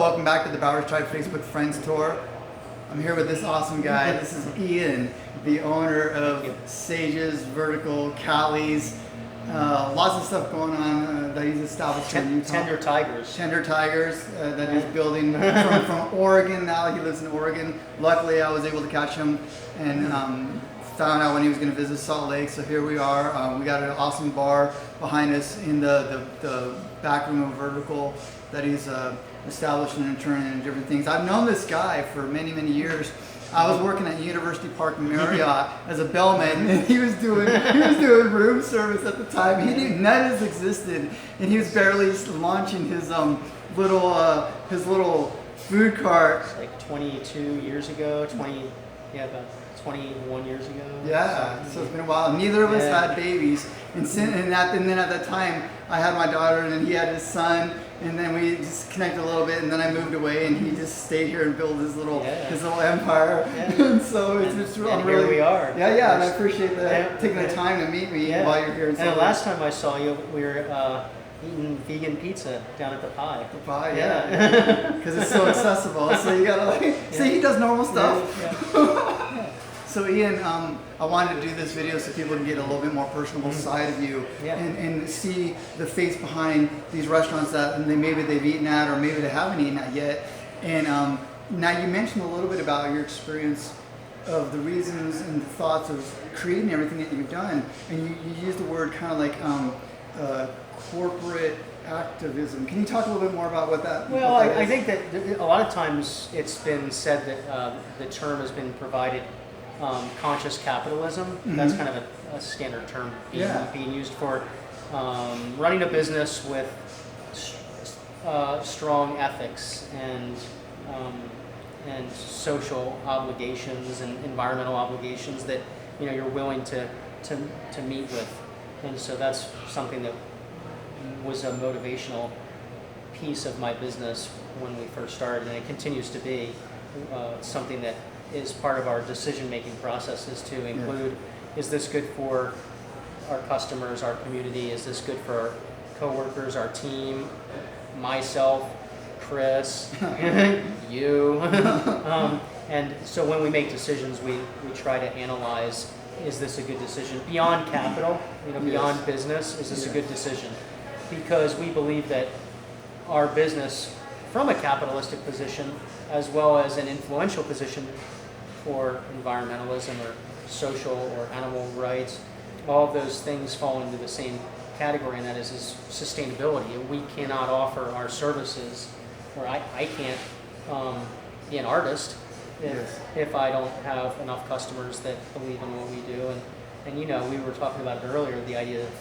welcome back to the Bowers Tribe Facebook Friends Tour. I'm here with this awesome guy. This is Ian, the owner of Sage's, Vertical, Cali's. Lots of stuff going on that he's established in Utah. Tender Tigers. Tender Tigers that he's building from Oregon. Now he lives in Oregon. Luckily, I was able to catch him and found out when he was going to visit Salt Lake. So here we are. We got an awesome bar behind us in the back room of Vertical that he's establishing and turning into different things. I've known this guy for many, many years. I was working at University Park Marriott as a bellman, and he was doing room service at the time. He didn't, none of this existed, and he was barely launching his little food cart. It's like 22 years ago, about 21 years ago. Yeah, so it's been a while. Neither of us had babies, and then at that time I had my daughter, and then he had his son, and then we just connected a little bit, and then I moved away, and he just stayed here and built his little empire. And so it's really, and here we are. Yeah, and I appreciate taking the time to meet me while you're here. And the last time I saw you, we were eating vegan pizza down at the Pie. The Pie, because it's so accessible. So you gotta see, he does normal stuff. So Ian, I wanted to do this video so people can get a little bit more personable side of you and see the face behind these restaurants that maybe they've eaten at or maybe they haven't eaten at yet. And now you mentioned a little bit about your experience of the reasons and the thoughts of creating everything that you've done, and you used the word kind of like corporate activism. Can you talk a little bit more about what that? Well, I think that a lot of times it's been said that the term has been provided. Conscious capitalism, that's kind of a standard term being used for running a business with strong ethics and social obligations and environmental obligations that you're willing to meet with, and so that's something that was a motivational piece of my business when we first started, and it continues to be something that is part of our decision-making process, is to include, is this good for our customers, our community? Is this good for our coworkers, our team, myself, Chris, you? And so when we make decisions, we try to analyze, is this a good decision? Beyond capital, beyond business, is this a good decision? Because we believe that our business, from a capitalistic position, as well as an influential position for environmentalism or social or animal rights, all of those things fall into the same category, and that is sustainability. We cannot offer our services, or I can't be an artist if I don't have enough customers that believe in what we do. And we were talking about it earlier, the idea that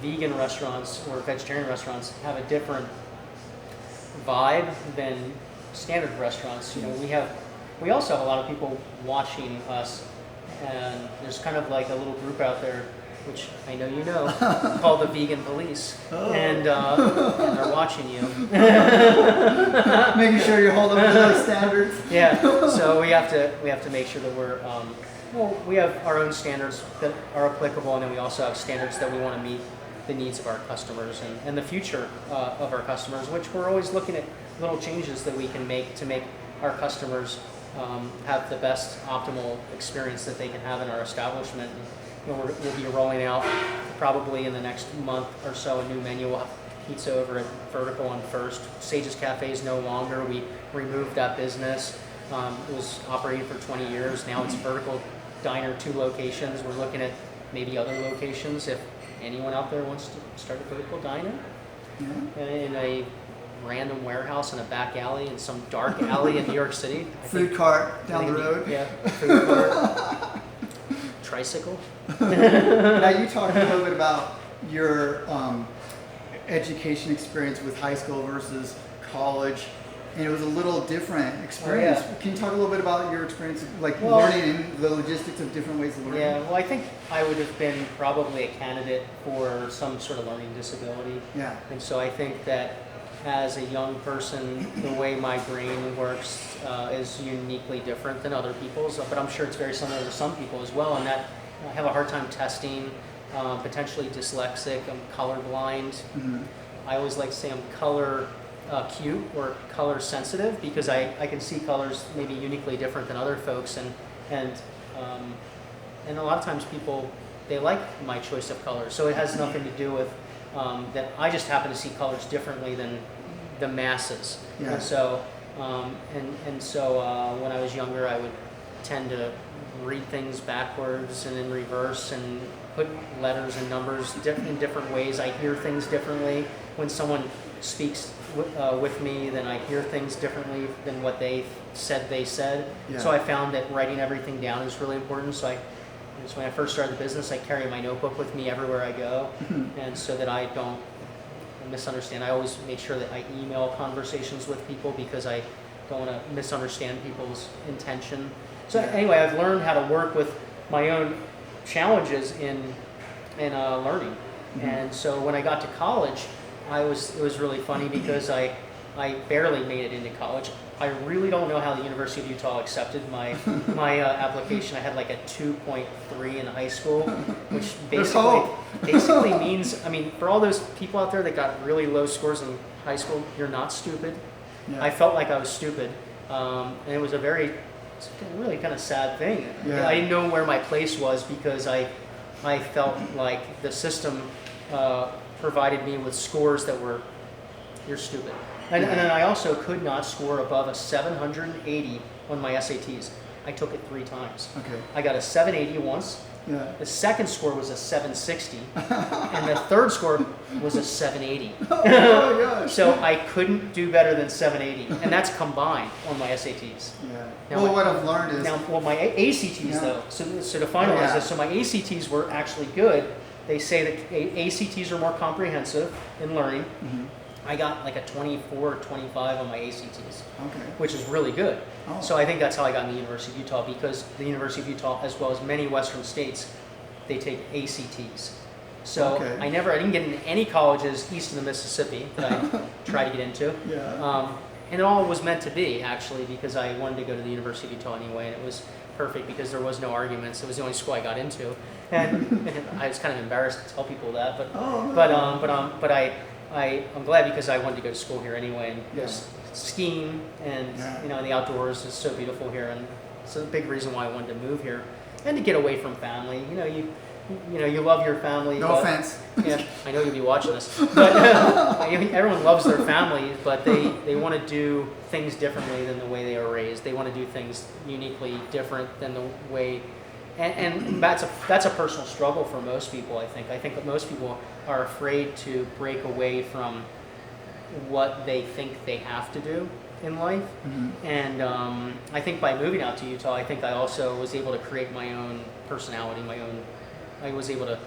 vegan restaurants or vegetarian restaurants have a different vibe than standard restaurants. We also have a lot of people watching us, and there's kind of like a little group out there, which I know you know, called the Vegan Police, and they're watching you. Making sure you hold up to those standards. So we have to make sure that we're we have our own standards that are applicable, and then we also have standards that we want to meet the needs of our customers and the future of our customers, which we're always looking at little changes that we can make to make our customers have the best optimal experience that they can have in our establishment. And, we'll be rolling out probably in the next month or so a new menu. We'll have pizza over at Vertical on First. Sage's Cafe is no longer. We removed that business. It was operating for 20 years. Now it's Vertical Diner, 2 locations. We're looking at maybe other locations if anyone out there wants to start a Vertical Diner in a random warehouse in a back alley in some dark alley in New York City. Food cart down the road. Food cart. Tricycle. Now you talked a little bit about your education experience with high school versus college, and it was a little different experience. Can you talk a little bit about your experience, learning and the logistics of different ways of learning? Yeah, well, I think I would have been probably a candidate for some sort of learning disability. Yeah. And so I think that as a young person, the way my brain works is uniquely different than other people's, but I'm sure it's very similar to some people as well, and that I have a hard time testing, potentially dyslexic, I'm colorblind. I always like to say I'm color cute or color sensitive because I can see colors maybe uniquely different than other folks, and a lot of times people, they like my choice of colors, so it has nothing to do with that I just happen to see colors differently than the masses. Yeah. And so when I was younger, I would tend to read things backwards and in reverse and put letters and numbers in different ways. I hear things differently. When someone speaks with me, then I hear things differently than what they said. Yeah. So I found that writing everything down is really important. So when I first started the business, I carry my notebook with me everywhere I go, and so that I don't misunderstand. I always make sure that I email conversations with people because I don't want to misunderstand people's intention. So anyway, I've learned how to work with my own challenges in learning. And so when I got to college, it was really funny because I barely made it into college. I really don't know how the University of Utah accepted my application. I had like a 2.3 in high school, which basically means, I mean, for all those people out there that got really low scores in high school, you're not stupid. Yeah. I felt like I was stupid, and it was a really kind of sad thing. Yeah. I didn't know where my place was because I felt like the system provided me with scores that were, you're stupid. And then I also could not score above a 780 on my SATs. I took it 3 times. Okay. I got a 780 once. Yeah. The second score was a 760, and the third score was a 780. Oh my gosh. So I couldn't do better than 780, and that's combined on my SATs. Yeah. Now Well, what I've learned is my ACTs though. So to finalize this, so my ACTs were actually good. They say that ACTs are more comprehensive in learning. I got like a 24 or 25 on my ACTs, which is really good. Oh. So I think that's how I got in the University of Utah, because the University of Utah, as well as many Western states, they take ACTs. So I didn't get into any colleges east of the Mississippi that I tried to get into. Yeah. And it all was meant to be, actually, because I wanted to go to the University of Utah anyway, and it was perfect because there was no arguments. It was the only school I got into, and I was kind of embarrassed to tell people that, but I'm glad because I wanted to go to school here anyway, and just skiing and the outdoors is so beautiful here, and it's a big reason why I wanted to move here and to get away from family. You love your family. No offense. Yeah, I know you'll be watching this, but everyone loves their family, but they want to do things differently than the way they were raised. They want to do things uniquely different than the way. And that's a personal struggle for most people, I think. I think that most people are afraid to break away from what they think they have to do in life. And I think by moving out to Utah, I think I also was able to create my own personality, I was able to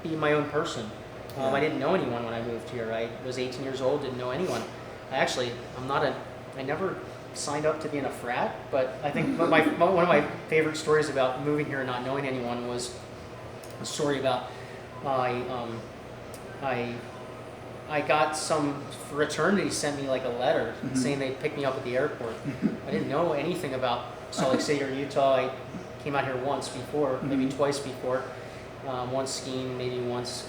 be my own person. I didn't know anyone when I moved here. I was 18 years old, didn't know anyone. I never signed up to be in a frat, but I think one of my favorite stories about moving here and not knowing anyone was a story about I got some fraternity sent me like a letter saying they picked me up at the airport. I didn't know anything about Salt Lake City or Utah. I came out here once before, maybe twice before, once skiing, maybe once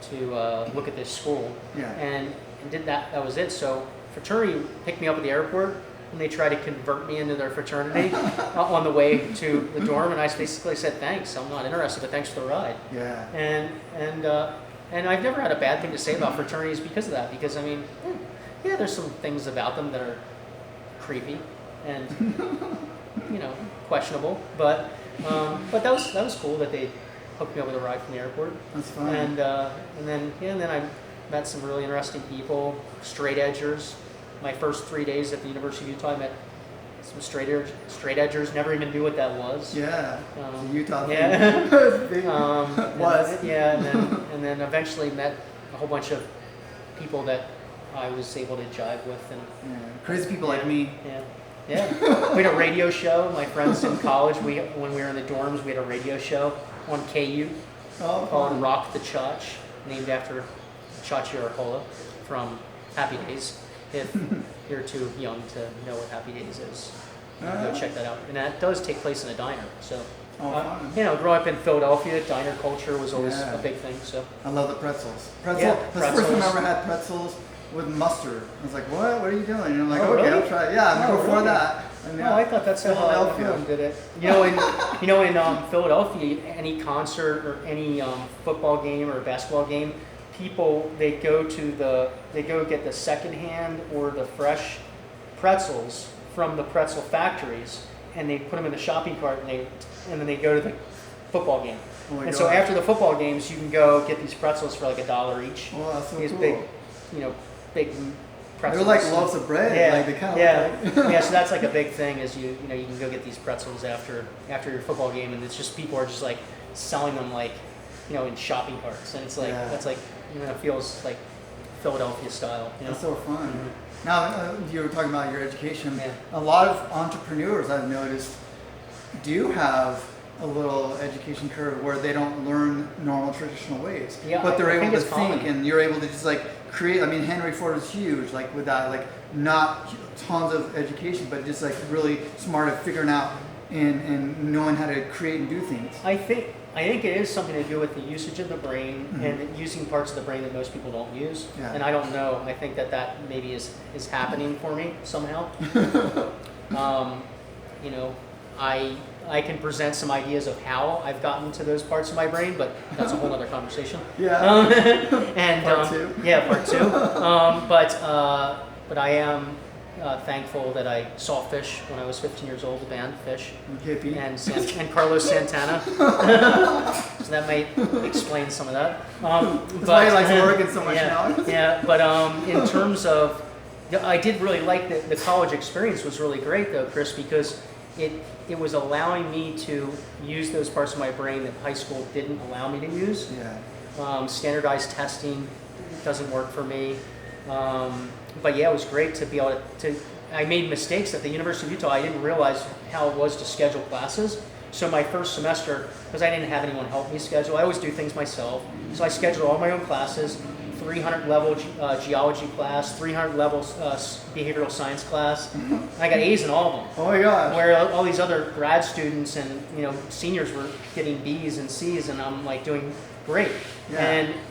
to look at this school, and did that. That was it. So fraternity picked me up at the airport, and they tried to convert me into their fraternity on the way to the dorm, and I basically said, thanks, I'm not interested, but thanks for the ride. Yeah. And I've never had a bad thing to say about fraternities because of that, because I mean, there's some things about them that are creepy and questionable, but that was cool that they hooked me up with a ride from the airport. That's fine. And then I met some really interesting people, straight edgers. My first 3 days at the University of Utah, I met some straight edgers. Never even knew what that was. Yeah. The Utah thing. Yeah. Was. And then eventually met a whole bunch of people that I was able to jive with, and crazy people like me. Yeah. We had a radio show. My friends in college, when we were in the dorms, we had a radio show on KU called Rock the Chotch, named after Chachi Aracola from Happy Days. If you're too young to know what Happy Days is, go check that out. And that does take place in a diner. So, growing up in Philadelphia, diner culture was always a big thing. So I love the pretzels. Yeah, That's the first time I ever had pretzels. with mustard. I was like, what are you doing? And I'm like, Oh, okay, really? I'll try it. Yeah, Oh, before really? that. And Oh, I thought that's how Philadelphia. everyone did it. In Philadelphia, any concert or any football game or basketball game, people they go get the secondhand or the fresh pretzels from the pretzel factories, and they put them in the shopping cart, and then they go to the football game. Oh my And so God. after the football games, you can go get these pretzels for like $1 each. Oh, that's so These cool. big pretzels. They're like loaves of bread. Yeah, Like they kind of yeah, yeah. So that's like a big thing. Is you can go get these pretzels after your football game, and it's just people are just like selling them like in shopping carts, and it's like Yeah. that's like it feels like Philadelphia style. That's so fun. Now, you were talking about your education. Yeah. A lot of entrepreneurs I've noticed do have a little education curve where they don't learn normal traditional ways. Yeah, but they're I able think to it's common. think, and you're able to just like create. I mean, Henry Ford was huge, like with that, like not tons of education, but just like really smart at figuring out and knowing how to create and do things. I think it is something to do with the usage of the brain and using parts of the brain that most people don't use. Yeah. And I don't know. I think that maybe is happening for me somehow. I can present some ideas of how I've gotten to those parts of my brain, but that's a whole other conversation. Yeah. And Part two. Yeah, part two. But I am thankful that I saw Fish when I was 15 years old, the band Fish, Hippie. and Carlos Santana. So that might explain some of that. That's why he likes Oregon so much yeah, now. Yeah, but in terms of, I did really like the college experience was really great though, Chris, because it was allowing me to use those parts of my brain that high school didn't allow me to use. Yeah. Standardized testing doesn't work for me. But yeah, it was great to be able to. I made mistakes at the University of Utah. I didn't realize how it was to schedule classes. So my first semester, because I didn't have anyone help me schedule, I always do things myself. So I scheduled all my own classes, 300 level geology class, 300 level behavioral science class. I got A's in all of them. Oh my gosh. Where all these other grad students and seniors were getting B's and C's, and I'm like doing great. Yeah.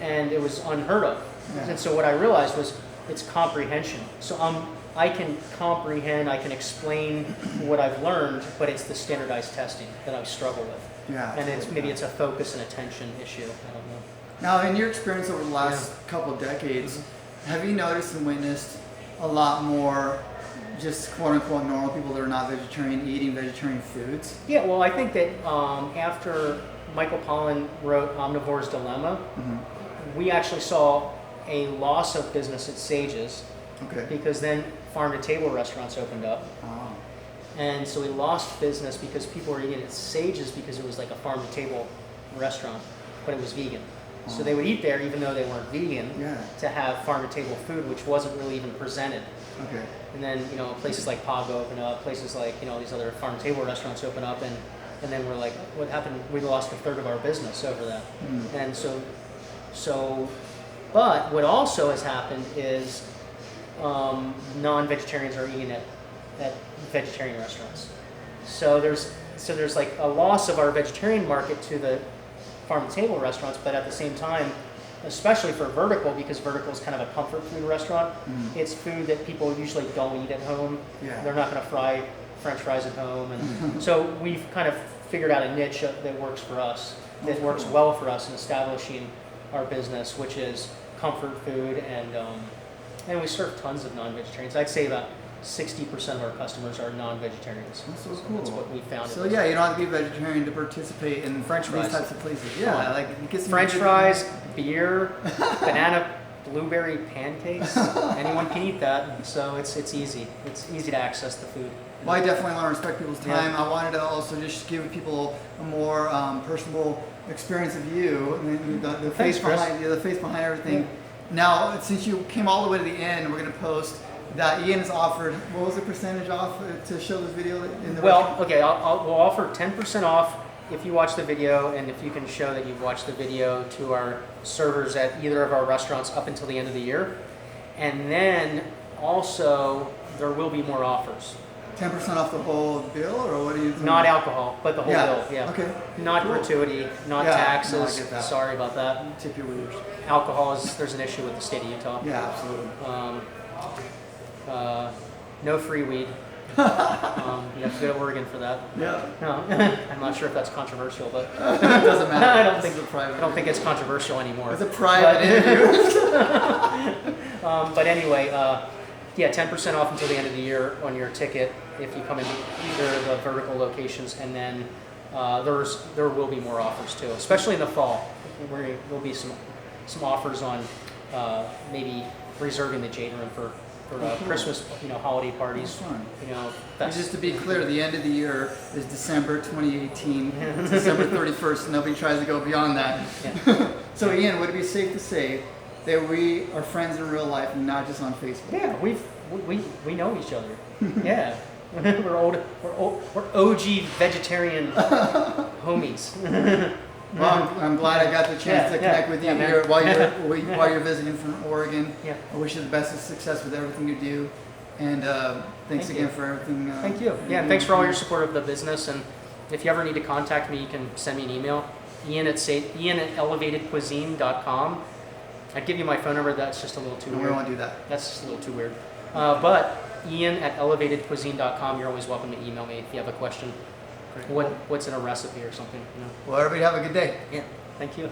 And it was unheard of. Yeah. And so what I realized was it's comprehension. So I can comprehend, I can explain what I've learned, but it's the standardized testing that I struggle with. Yeah. And maybe it's a focus and attention issue. I don't know. Now, in your experience over the last couple of decades, have you noticed and witnessed a lot more just quote unquote normal people that are not vegetarian eating vegetarian foods? Yeah, well, I think that after Michael Pollan wrote Omnivore's Dilemma, we actually saw a loss of business at Sage's Okay. because then farm-to-table restaurants opened up. Oh. And so we lost business because people were eating at Sage's because it was like a farm-to-table restaurant, but it was vegan. So they would eat there even though they weren't vegan Yeah. to have farm-to-table food, which wasn't really even presented. Okay. And then, places like Pago open up, places like, these other farm-to-table restaurants open up, and then we're like, what happened? We lost a third of our business over that. And so, but what also has happened is non-vegetarians are eating at vegetarian restaurants. So there's like a loss of our vegetarian market to the farm-to-table restaurants, but at the same time, especially for Vertical, because Vertical is kind of a comfort food restaurant, it's food that people usually don't eat at home. Yeah. They're not going to fry French fries at home, and so we've kind of figured out a niche that works for us, that works well for us in establishing our business, which is comfort food, and we serve tons of non-vegetarians. I'd say about 60% of our customers are non-vegetarians. That's so cool. That's what we found. So yeah, you don't have to be vegetarian to participate in French these fries. types of places. Yeah, like you get some French good- fries, beer, banana, blueberry pancakes. Anyone can eat that, so it's easy. It's easy to access the food. Well, I definitely want to respect people's time. Yeah. I wanted to also just give people a more personable experience of you, and the face Thanks, Chris. behind everything. Now, since you came all the way to the end, we're going to post that Ian has offered. What was the percentage off to show this video in the Well, okay, we'll offer 10% off if you watch the video, and if you can show that you've watched the video to our servers at either of our restaurants up until the end of the year. And then also, there will be more offers. 10% off the whole bill, or what do you think? Not alcohol, but the whole bill. Yeah. Okay. Not Cool. gratuity, not Yeah, no, I taxes. get that. Sorry about that. Tip your waiters. Alcohol is there's an issue with the state of Utah. Yeah, absolutely. No free weed. You have to go to Oregon for that. Yeah. No, I'm not sure if that's controversial, but It doesn't matter. I don't This think is a private. I don't think it's controversial anymore. It's a private interview. But anyway, yeah, 10% off until the end of the year on your ticket if you come in either of the vertical locations, and then there will be more offers too, especially in the fall. There will be some offers on maybe reserving the Jade Room for cool. Christmas, holiday parties. That's fun. And That's just to be clear, the end of the year is December 2018, December 31st. Nobody tries to go beyond that. yeah. So Ian, would it be safe to say that we are friends in real life and not just on Facebook? Yeah, we know each other. Yeah, we're OG vegetarian homies. Well, I'm glad I got the chance to connect with you yeah, man. here while you're visiting from Oregon. Yeah. I wish you the best of success with everything you do, and thanks Thank again you. for everything. Thank you. Yeah, and thanks for all your support of the business. And if you ever need to contact me, you can send me an email, Ian at elevatedcuisine.com. I'd give you my phone number. That's just a little too We weird. won't do that. That's just a little too weird. But Ian at elevatedcuisine.com. You're always welcome to email me if you have a question. What's in a recipe or something? Well, everybody have a good day. Yeah. Thank you.